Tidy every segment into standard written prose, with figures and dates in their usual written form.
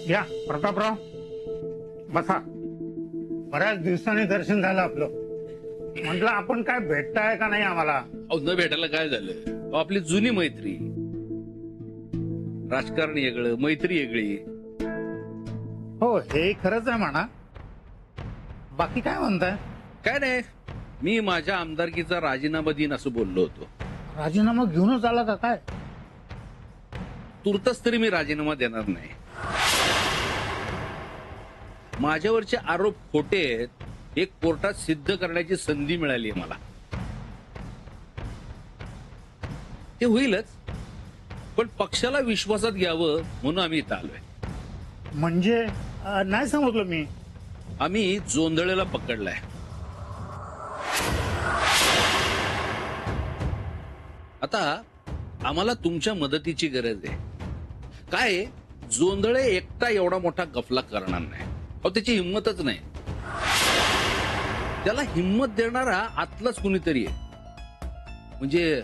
या प्रतापराव बसा. बऱ्याच दिवसांनी दर्शन झालं आपलं. म्हटलं आपण काय भेटताय का नाही आम्हाला. अहो न भेटायला काय झालं. अहो, आपली जुनी मैत्री. राजकारण वेगळं, मैत्री वेगळी. हो हे खरंच आहे म्हणा. बाकी काय म्हणताय. काय नाही, मी माझ्या आमदारकीचा राजीनामा देईन असं बोललो होतो. राजीनामा घेऊनच आला का काय. तुर्तच तरी मी राजीनामा देणार नाही. माझ्यावरचे आरोप खोटे आहेत हे कोर्टात सिद्ध करण्याची संधी मिळाली आहे मला. ते होईलच, पण पक्षाला विश्वासात घ्यावं म्हणून आम्ही इथं आलोय. म्हणजे नाही समजलो मी. आम्ही जोंधळेला पकडलाय. आता आम्हाला तुमच्या मदतीची गरज आहे. काय जोंधळे एकटा एवढा मोठा गफला करणार नाही. अहो त्याची हिंमतच नाही. त्याला हिंमत देणारा आतलाच कुणीतरी आहे, म्हणजे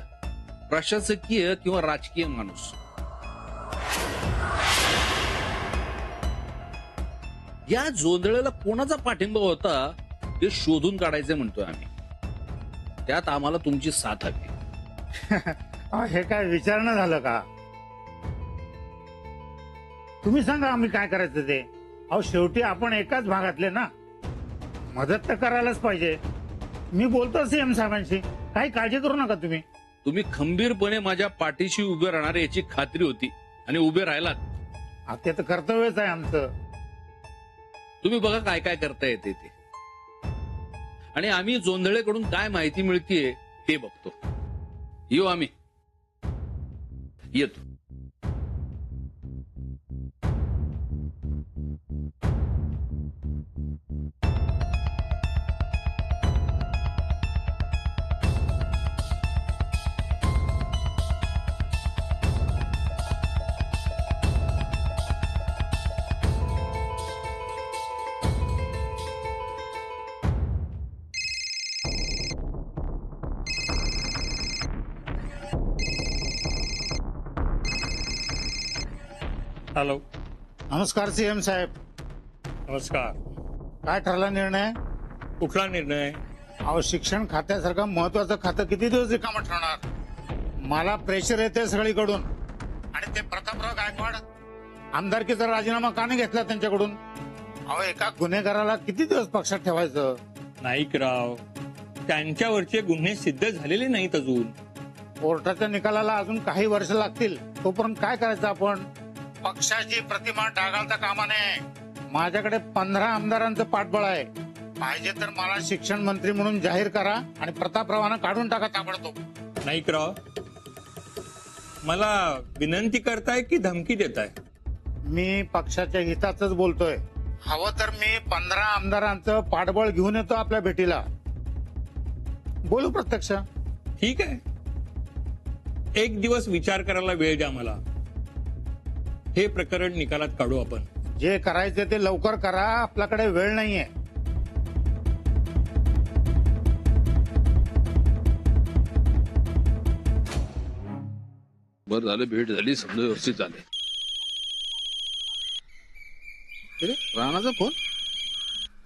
प्रशासकीय किंवा राजकीय माणूस. या जोंधळेला कोणाचा पाठिंबा होता हे शोधून काढायचं म्हणतोय आम्ही. त्यात आम्हाला तुमची साथ हवी. हे काय विचारणं झालं का. तुम्ही सांगा आम्ही काय करायचं ते. अहो शेवटी आपण एकाच भागातले ना. मदत तर करायलाच पाहिजे. मी बोलतो सीएम साहेबांशी. काही काळजी करू नका तुम्ही. तुम्ही खंबीरपणे माझ्या पाठीशी उभे राहणार याची खात्री होती आणि उभे राहिलात. ते तर कर्तव्यच आहे आमचं. तुम्ही बघा काय काय करता येते ते. आणि आम्ही जोंधळेकडून काय माहिती मिळतीये ते बघतो. येऊ आम्ही. येतो. हॅलो. नमस्कार सीएम साहेब. नमस्कार. काय ठरला निर्णय. कुठला निर्णय. अहो शिक्षण खात्यासारखं महत्वाचं खातं किती दिवस रिकामं ठेवणार. मला प्रेशर येते सगळीकडून. आणि ते प्रतापराव गायकवाड आमदारकीचा राजीनामा का नाही घेतला त्यांच्याकडून. अहो एका गुन्हेगाराला किती दिवस पक्षात ठेवायचं. नाईकराव, त्यांच्यावरचे गुन्हे सिद्ध झालेले नाहीत अजून. कोर्टाच्या निकालाला अजून काही वर्ष लागतील. तोपर्यंत काय करायचं आपण. पक्षाची प्रतिमा डागाळता कामा नये. माझ्याकडे 15 आमदारांचं पाठबळ आहे. पाहिजे तर मला शिक्षण मंत्री म्हणून जाहीर करा आणि प्रतापरावांना काढून टाका ताबडतोब. नाईकराव, मला विनंती करताय की धमकी देताय. मी पक्षाच्या हिताचंच बोलतोय. हवं तर मी 15 आमदारांचं पाठबळ घेऊन येतो आपल्या भेटीला. बोलू प्रत्यक्ष. ठीक आहे, एक दिवस विचार करायला वेळ द्या मला. हे प्रकरण निकालात काढू आपण. जे करायचे ते लवकर करा. आपल्याकडे वेळ नाहीये. बरं झालं भेट झाली. समजा व्यवस्थित झाले. राणाचा फोन.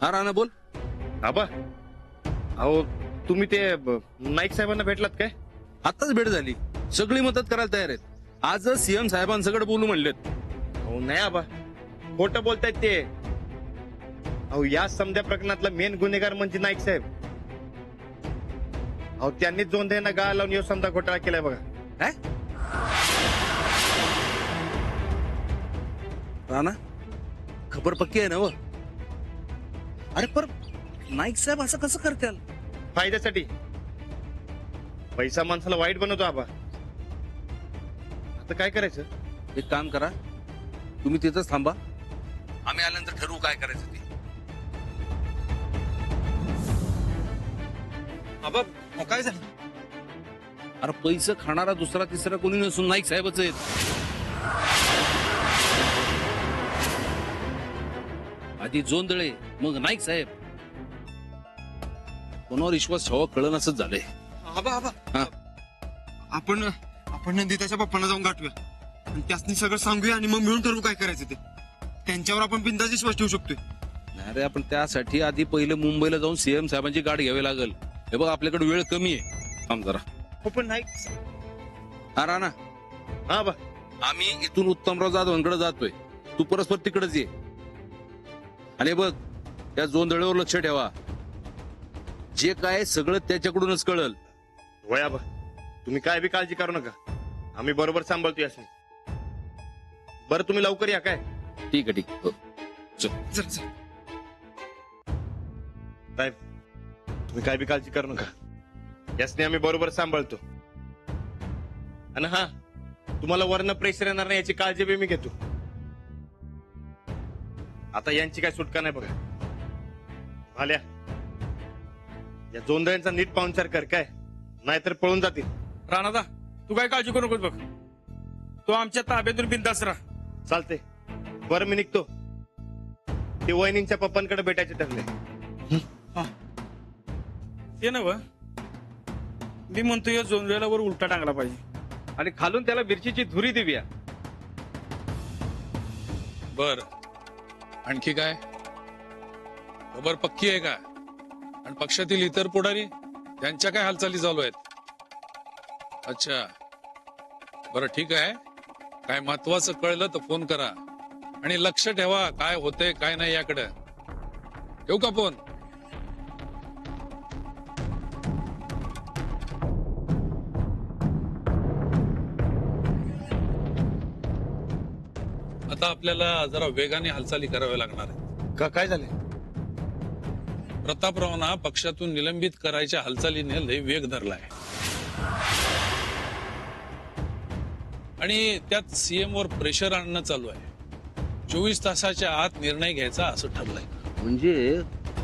हा राणा बोल. आबा, अहो तुम्ही ते नाईक साहेबांना भेटलात काय. आताच भेट झाली. सगळी मदत करायला तयार आहेत. आजच सीएम साहेबांसकडे बोलू म्हणलेत. अहो नाही आबा, खोटं बोलतायत ते. अहो या समध्या प्रकरणातला मेन गुन्हेगार म्हणजे नाईक साहेब. अहो त्यांनीच जोंधळेंना गाळ लावून यो समजा घोटाळा केलाय बघा. काय राणा, खबर पक्की आहे ना व. अरे पर नाईक साहेब असं कसं करतील. फायद्यासाठी. पैसा माणसाला वाईट बनवतो आबा. आता काय करायचं. एक काम करा, तुम्ही तिथंच थांबा. आम्ही आल्यानंतर ठरवू काय करायचं ते. आबा काय झालं. अरे पैसे खाणारा दुसरा तिसरा कोणी नसून नाईक साहेबच आहेत. आधी जोंधळे मग नाईक साहेब. कोणावर विश्वास ठेवा कळण असंच झालंय. आबा आबा हा. आपण नंदिताच्या पप्पांना जाऊन गाठूया आणि त्यासनी सगळं सांगूया आणि मग मिळून ठरवू काय करायचं ते. त्यांच्यावर आपण बिंदास विश्वास ठेवू शकतोय. नाही रे, आपण त्यासाठी आधी पहिले मुंबईला जाऊन सीएम साहेबांची गाठ घ्यावी लागेल. हे बघ, आपल्याकडे वेळ कमी आहे. थांब जरा. हो पण नाही. हा राणा, हा बा. आम्ही इथून उत्तमराव जाधवांकडे जातोय. तू परस्पर तिकडेच ये. आणि बघ, त्या जोंधळीवर लक्ष ठेवा. जे काय सगळं त्याच्याकडूनच कळल. वया बा, तुम्ही काय बी काळजी करू नका. आम्ही बरोबर सांभाळतो यासनी. बरं तुम्ही लवकर या काय. ठीक आहे, ठीक आहे. हो. चल. चल चल. साहेब, तुम्ही काय बी काळजी करू नका. यासनी आम्ही बरोबर सांभाळतो. आणि हा, तुम्हाला वरनं प्रेशर येणार नाही याची काळजी बी मी घेतो. आता यांची काय सुटका नाही बघा. भाल्या, या जोंधळ्यांचा नीट पाहुणचार कर काय, नाहीतर पळून जातील. राणादा, तू काय काळजी करू नकोस बघ. तो आमच्या ताब्यातून बिंदास राहा. चालते. बरं मी निघतो. ते वहिनींच्या पप्पांकडे भेटायचे ठरले. ते ना मी म्हणतो या जोंधळ्याला वर उलटा टांगला पाहिजे. आणि खालून त्याला मिरचीची धुरी देऊया. बर, आणखी काय खबर पक्की आहे का? आणि पक्षातील इतर पुढारी त्यांच्या काय हालचाली चालू आहेत? अच्छा, बरं ठीक आहे. काय महत्वाचं कळलं तर फोन करा. आणि लक्ष ठेवा काय होतंय काय नाही याकडे. येऊ का फोन? आता आपल्याला जरा वेगाने हालचाली कराव्या लागणार आहेत. का काय झाले? प्रतापरावांना पक्षातून निलंबित करायच्या हालचालीने लय वेग धरलाय. आणि त्यात सीएम वर प्रेशर आणणं चालू आहे. 24 तासाच्या आत निर्णय घ्यायचा असं ठरलंय. म्हणजे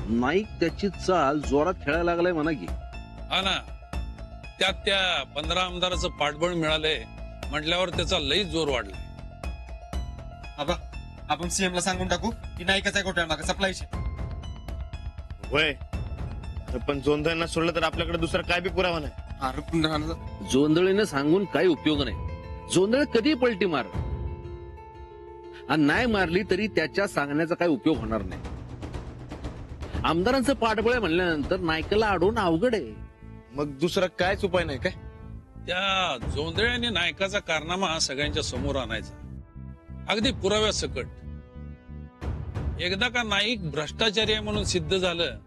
नाईक त्याची चाल जोरात खेळायला लागलाय म्हणा की. हा ना, त्यात त्या 15 आमदाराचं पाठबळ मिळालंय म्हटल्यावर त्याचा लई जोर वाढलाय. आबा, आपण सीएम ला सांगून टाकू की नाही कसा घोटाळा मागे सप्लायची. वय, पण जोंधळ्यांना सोडलं तर आपल्याकडे दुसरा काय बी पुरावा नाही. अरे पण राणादा, जोंधळीने सांगून काही उपयोग नाही. जोंधळ कधी पलटी मार, आणि नाही मारली तरी त्याच्या सांगण्याचा काही उपयोग होणार नाही. आमदारांचं पाठबळ म्हणल्यानंतर नायकाला अडवून अवघड आहे. मग दुसरा कायच उपाय नाही काय? त्या जोंधळ्याने नायकाचा कारनामा सगळ्यांच्या समोर आणायचा, अगदी पुराव्यासकट. एकदा का नाईक भ्रष्टाचारी आहे म्हणून सिद्ध झालं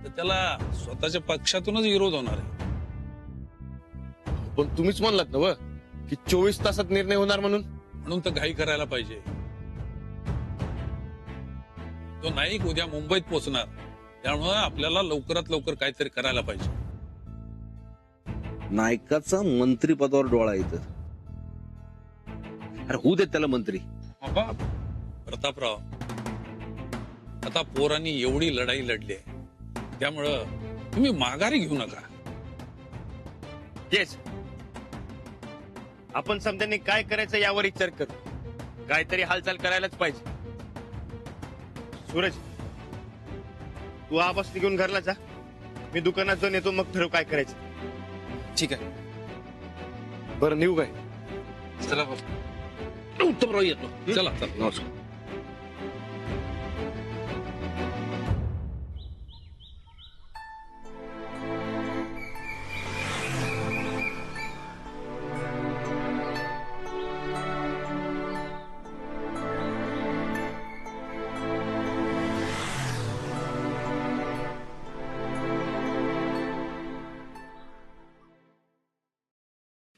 तर त्याला स्वतःच्या पक्षातूनच विरोध होणार आहे. पण तुम्हीच म्हणलात ना व की 24 तासात निर्णय होणार म्हणून. म्हणून तर घाई करायला पाहिजे. तो नाईक उद्या मुंबईत पोहोचणार, त्यामुळे आपल्याला लवकरात लवकर काहीतरी करायला पाहिजे. नायकाचा मंत्री पदावर डोळा येत. अरे होऊ देत त्याला मंत्री. प्रतापराव, आता पोरांनी एवढी लढाई लढली आहे, त्यामुळं तुम्ही माघारी घेऊ नका. तेच आपण समजांनी काय करायचं यावर विचार करू. काहीतरी हालचाल करायलाच पाहिजे. सूरज, तू आवाज घेऊन घरला जा. मी दुकानात जाऊन येतो, मग ठरव काय करायचं. ठीक आहे. बरं निघू काय? चला बरं. उत्तमराव येतो. चला चला, नमस्कार.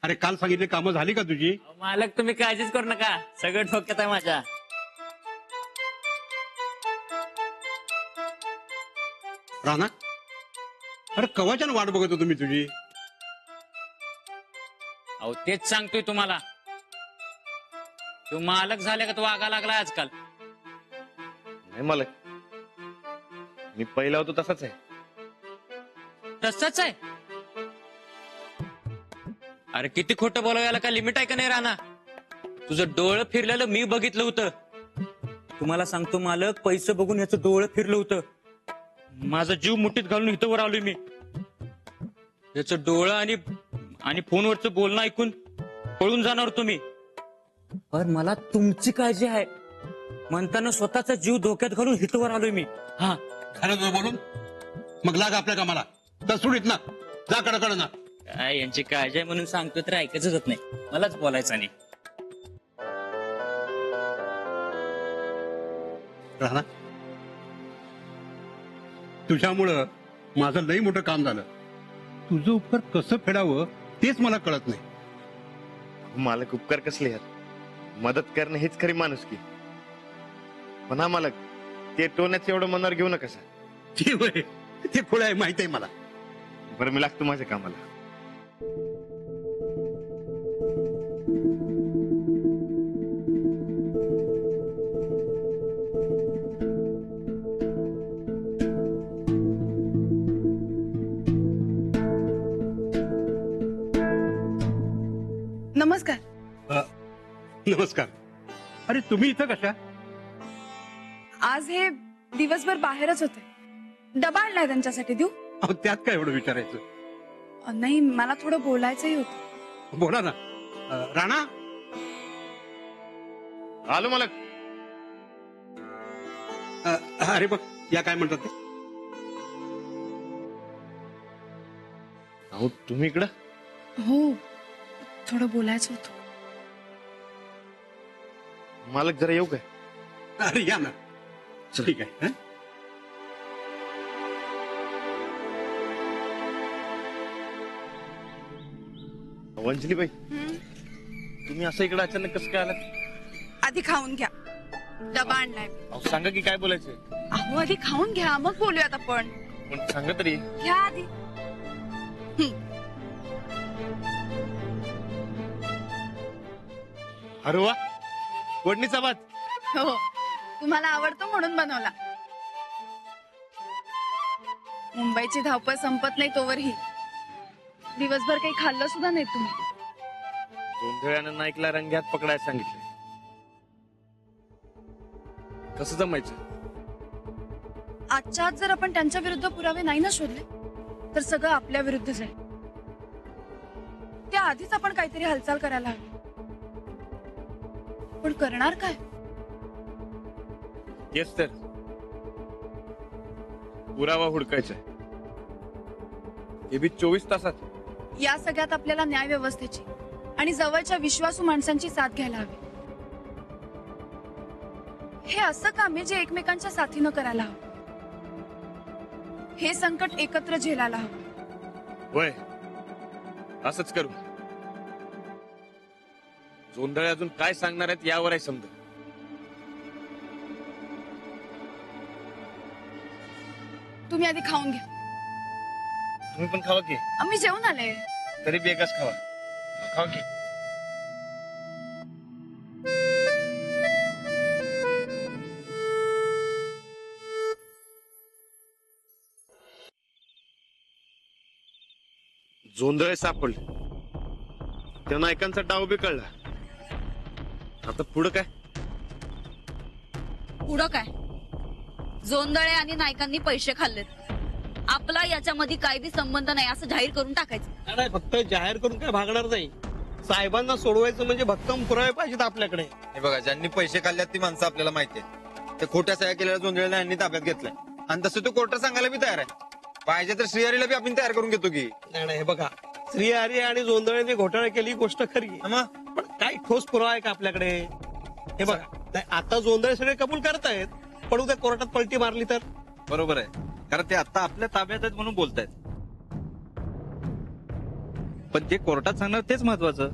अरे काल सांगितले कामं झाली का तुझी? मालक तुम्ही काळजीच करू नका, सगळं डोक्यात आहे माझ्या. राणा, अरे कवाच्यान वाट बघतो तुम्ही तुझी? अहो तेच सांगतोय तुम्हाला. तू मालक झाले का तू वागा लागला आजकाल. नाही मालक, मी पहिला होतो तसाच आहे. तसंच आहे. अरे किती खोटं बोलायला का लिमिट आहे का नाही राणा? तुझं डोळं फिरलेलं मी बघितलं होतं. तुम्हाला सांगतो मालक, पैसे बघून याचं डोळं फिरलं होतं. माझा जीव मुठीत घालून इथं वर आलोय मी. याचं डोळं आणि फोनवरचं बोलणं ऐकून पळून जाणार तुम्ही. पण मला तुमची काळजी आहे. म्हणताना स्वतःचा जीव धोक्यात घालून हितवर आलोय मी. हा, झालं तुझं बोलून? मग लाग आपल्या कामाला. तर सुडीत ना, जा कडकडं ना. काय यांची काळजी आहे म्हणून सांगतो तर ऐकायचं जात नाही. मलाच बोलायचं नाही. राणा, तुझ्यामुळं माझं लई मोठं काम झालं. तुझं उपकार कसं फेडावं तेच मला कळत नाही. मालक उपकार कसले यार, मदत करणं हेच खरी माणुसकी. पण हा मालक, ते टोण्याचं एवढं मनावर घेऊ नका सर. ते होय, ते खोळ आहे माहित आहे मला. बरं मी लागतो माझ्या कामाला. नमस्कार. नमस्कार. अरे तुम्ही इथं कशा? आज हे दिवसभर बाहेरच होते. डबा आणलाय त्यांच्यासाठी देऊ? अहो, त्यात काय एवढं विचारायचं? नाही, मला थोडं बोलायचंही होतं. बोला ना. राणा, आलो मालक. अरे बघ, या काय म्हणतात ते? अहो तुम्ही इकडं? हो, थोडं बोलायचं होतं. मालक जरा येऊ काय? अरे या ना. ठीक आहे. हं? अंजलीबाई, तुम्ही असं इकडे अचानक कसं काय आलात? आधी खाऊन घ्या. डबा आणलाय. अहो सांगा की काय बोलायचंय. अहो आधी खाऊन घ्या, मग बोलूयात आपण. पण सांगा तरी. घ्या आधी. अरे वा, फोडणीचा भात. हो, तुम्हाला आवडतो म्हणून बनवला. मुंबईची धावपळ संपत नाही तोवरही दिवसभर काही खाल्लं सुद्धा नाही तुम्ही. गोंधळ्यानं नाईकला रंग्यात पकडायला सांगितलं. कसं जमायचं? आजच्या आज जर आपण त्यांच्या विरुद्ध पुरावे नाही ना शोधले तर सगळं आपल्या विरुद्ध जाईल. त्या आधीच आपण काहीतरी हालचाल करायला हवी. पण करणार काय? येस तर, पुरावा हुडकायचा. हे बी 24 तासात. या सगळ्यात आपल्याला न्याय व्यवस्थेची आणि जवळच्या विश्वासू माणसांची साथ घ्यायला हवी. हे असं काम आहे जे एकमेकांच्या साथीनं करायला हवं. हे संकट एकत्र झेलायला हवं. होय, असंच करू. जोंधळे अजून काय सांगणार आहेत यावर आहे समजा. तुम्ही आधी खाऊन घ्या. तुम्ही पण खावा की. आम्ही जेवून आले. तरी बी एकच खावा. खावा की. जोंधळे सापडले. त्या नायकांचा डाव बी कळला. आता पुढं काय? पुढं काय? जोंधळे आणि नायकांनी पैसे खाल्लेत. आपला याच्यामध्ये काही बी संबंध नाही असं जाहीर करून टाकायचं. नाही, फक्त जाहीर करून काय भागणार नाही. साहेबांना सोडवायचं म्हणजे भक्कम पुरावे पाहिजेत आपल्याकडे. हे बघा, ज्यांनी पैसे खाल्ल्यात ती माणसं आपल्याला माहिती आहे. ते खोट्या सह्या केलेल्या जोंधळ्याला यांनी ताब्यात घेतलाय आणि तसं तो कोर्टात सांगायला बी तयार आहे. पाहिजे तर श्रीहरीला बी आपण तयार करून घेतो की. नाही, हे बघा, श्रीहरी आणि जोंधळेने घोटाळा केली गोष्ट खरी आहे. मग पण काही ठोस पुरावा आहे का आपल्याकडे? हे बघा, नाही, आता जोंधळे सगळे कबूल करतायत, पण उद्या कोर्टात पलटी मारली तर? बरोबर आहे, कारण ते आता आपल्या ताब्यात आहेत म्हणून बोलतायत. पण ते कोर्टात सांगणार तेच महत्वाचं.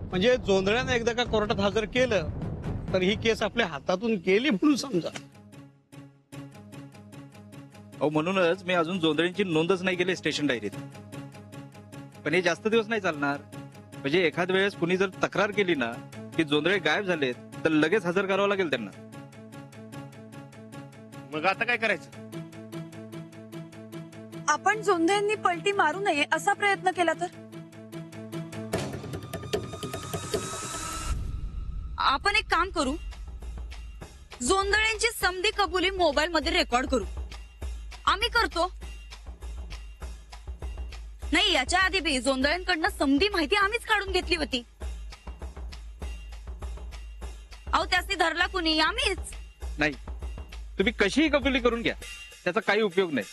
म्हणजे जोंधळ्याने एकदा का कोर्टात हजर केलं तर ही केस आपल्या हातातून गेली म्हणून समजा. अहो, म्हणूनच मी अजून जोंधळींची नोंदच नाही केली स्टेशन डायरीत. पण हे जास्त दिवस नाही चालणार. म्हणजे एखाद वेळेस कुणी जर तक्रार केली ना की जोंधळे गायब झालेत तर लगेच हजर करावं लागेल त्यांना. मग आता काय करायचं? आपण जोंधळ्यांनी पलटी मारू नये असा प्रयत्न केला तर? आपण एक काम करू, जोंधळ्यांची समधी कबुली मोबाईल मध्ये रेकॉर्ड करू. आम्ही करतो. नाही, याच्या आधी बी जोंधळ्यांकडनं समधी माहिती आम्हीच काढून घेतली होती. अहो त्यासनी धरला कुणी? आम्हीच. नाही, तुम्ही कशीही कबुली करून घ्या, त्याचा काही उपयोग नाही.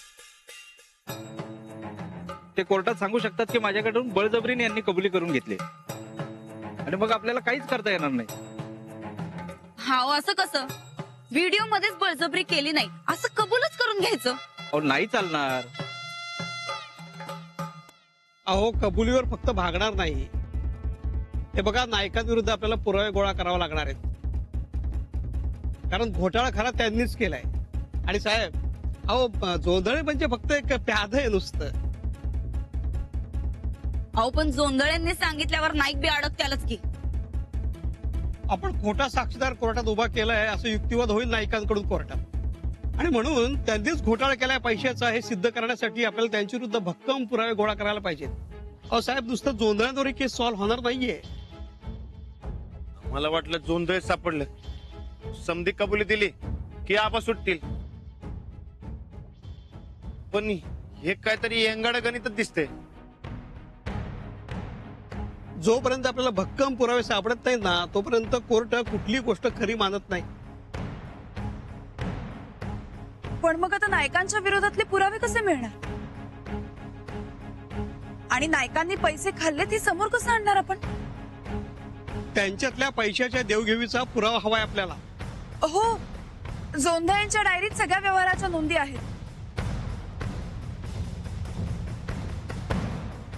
ते कोर्टात सांगू शकतात की माझ्याकडून बळजबरीने यांनी कबुली करून घेतली आणि मग आपल्याला काहीच करता येणार नाही. हाव असं कसं? व्हिडिओ मध्येच बळजबरी केली नाही असं कबूलच करून घ्यायचं? अहो नाही चालणार. अहो कबुलीवर फक्त भागणार नाही. हे बघा, नायकांविरुद्ध आपल्याला पुरावे गोळा करावा लागणार आहेत, कारण घोटाळा खरा त्यांनीच केलाय. आणि साहेब, अहो जोंधळे म्हणजे फक्त एक प्याद आहे नुसतं. अहो पण जोंधळ्यांनी सांगितल्यावर नाईक बी अडक त्यालाच की. आपण खोटा साक्षीदार कोर्टात उभा केलाय असं युक्तिवाद होईल नायकांकडून कोर्टात, आणि म्हणून त्यांनीच घोटाळा केलाय पैशाचा हे सिद्ध करण्यासाठी आपल्याला त्यांच्या विरुद्ध भक्कम पुरावे गोळा करायला पाहिजेत. अहो साहेब, नुसतं जोंधळ्यांवर केस सॉल्व्ह होणार नाहीये. मला वाटलं जोंधळे सापडलं, समधी कबुली दिली की आबा सुटतील, पण हे काहीतरी येंगाड गणितच दिसते. जोपर्यंत आपल्याला भक्कम पुरावे सापडत नाही ना, तोपर्यंत कोर्ट कुठली गोष्ट खरी मानत नाही. पण मग आता नायकांच्या विरोधातले पुरावे कसे मिळणार? आणि नायकांनी पैसे खाल्लेत हे समोर कसं आणणार आपण? त्यांच्यातल्या पैशाच्या देवघेवीचा पुरावा हवाय आपल्याला. हो, जोंधळ्यांच्या डायरीत सगळ्या व्यवहाराच्या नोंदी आहेत,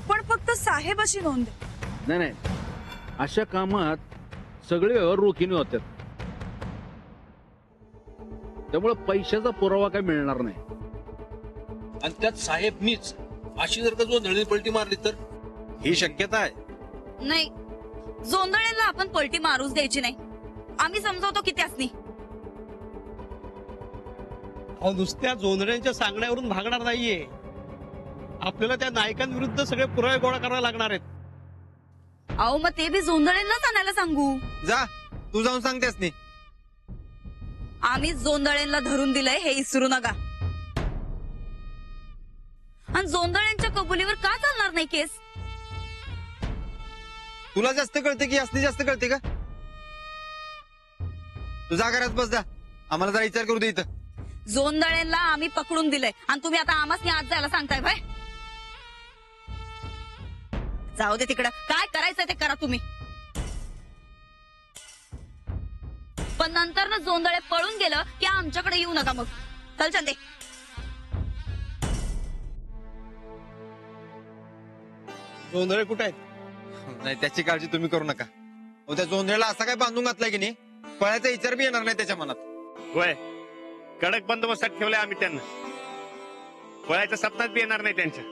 पण फक्त साहेब अशी नोंद आहे. नाही, अशा कामात सगळे व्यवहार रोखीने होतात, त्यामुळे पैशाचा पुरावा काय मिळणार नाही. आणि त्यात साहेब मीच अशी जर का जोंधळी पलटी मारली तर? ही शक्यता आहे. नाही, जोंधळ्यांना आपण पलटी मारूच द्यायची नाही. आम्ही समजावतो की त्यासनी. अहो नुसत्या जोंधळ्यांच्या सांगण्यावरून भागणार नाहीये. आपल्याला त्या नायकांविरुद्ध सगळे पुरावे गोळा करावे लागणार आहेत. अहो मग ते बी जोंधळ्यांनाच आणायला सांगू. जा, तू जाऊन सांगतेस नाही. आम्ही जोंधळ्यांना धरून दिलंय हे विसरू नका. आणि जोंधळ्यांच्या कबुलीवर का चालणार नाही केस? तुला जास्त कळते की असली जास्त कळते का? तुझा घरात बस जा, आम्हाला जरा विचार करू दे इथं. जोंधळ्यांना आम्ही पकडून दिलंय आणि तुम्ही आता आम्हासनी आज जायला सांगताय भाई? जाऊ दे तिकडं, काय करायचंय ते करा तुम्ही. पण नंतर ना जोंधळे पळून गेलं की आमच्याकडे येऊ नका मग. चल चंदे. जोंधळे कुठे आहेत? नाही, त्याची काळजी तुम्ही करू नका. त्या जोंधळ्याला असा काय बांधून घातलाय की नाही, पळायचा विचार बी येणार नाही त्याच्या मनात. होय, कडक बंदोबस्तात ठेवलाय आम्ही त्यांना, पळायच्या सपनात बी येणार नाही त्यांच्या.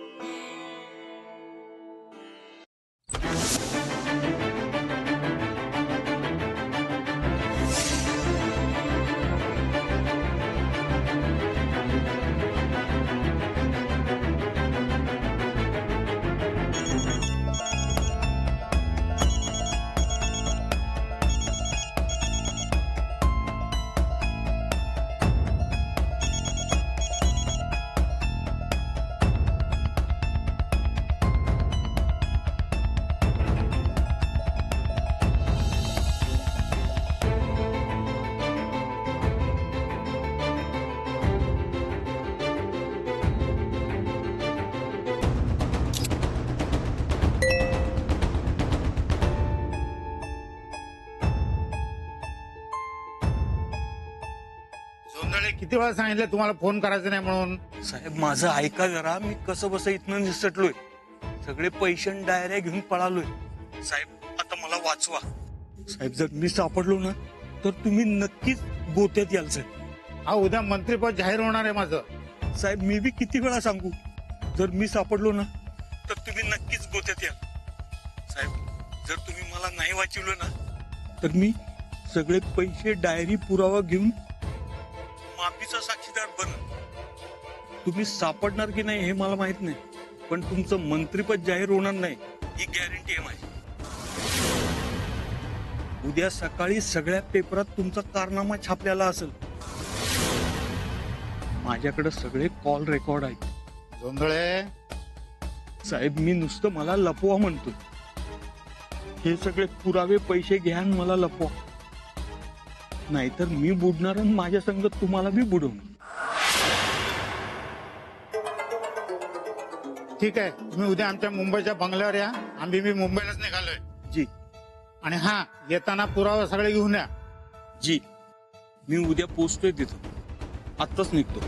जोंधळे किती वेळा सांगितलं तुम्हाला फोन करायचा नाही म्हणून? साहेब माझं ऐका जरा, मी कसं बस इथनं निसटलोय. सगळे पैसे आणि डायऱ्या घेऊन पळालोय. साहेब आता मला वाचवा. साहेब जर मी सापडलो ना तर तुम्ही नक्कीच गोत्यात याल साहेब. हा, उद्या मंत्रीपद जाहीर होणार आहे माझं. साहेब मी बी किती वेळा सांगू, जर मी सापडलो ना तर तुम्ही नक्कीच गोत्यात याल. साहेब जर तुम्ही मला नाही वाचवलं ना तर मी सगळे पैसे डायरी पुरावा घेऊन माफीचा साक्षीदार बनन. तुम्ही सापडणार की नाही हे मला माहित नाही, पण तुमचं मंत्रीपद जाहीर होणार नाही ही गॅरंटी आहे माझी. उद्या सकाळी सगळ्या पेपरात तुमचा कारनामा छापलेला असेल. माझ्याकडे सगळे कॉल रेकॉर्ड आहेत. जोंधळे साहेब मी नुसतं मला लपवा म्हणतो. हे सगळे पुरावे पैसे घ्या आणि मला लपवा. नाहीतर मी बुडणार आणि माझ्या संगत तुम्हाला बी बुडवणार. ठीक आहे, तुम्ही उद्या आमच्या मुंबईच्या बंगल्यावर या. आम्ही बी मुंबईलाच निघालोय. जी आणि हा, येताना पुरावा सगळे घेऊन या. जी, मी उद्या पोचतोय तिथं, आत्ताच निघतो.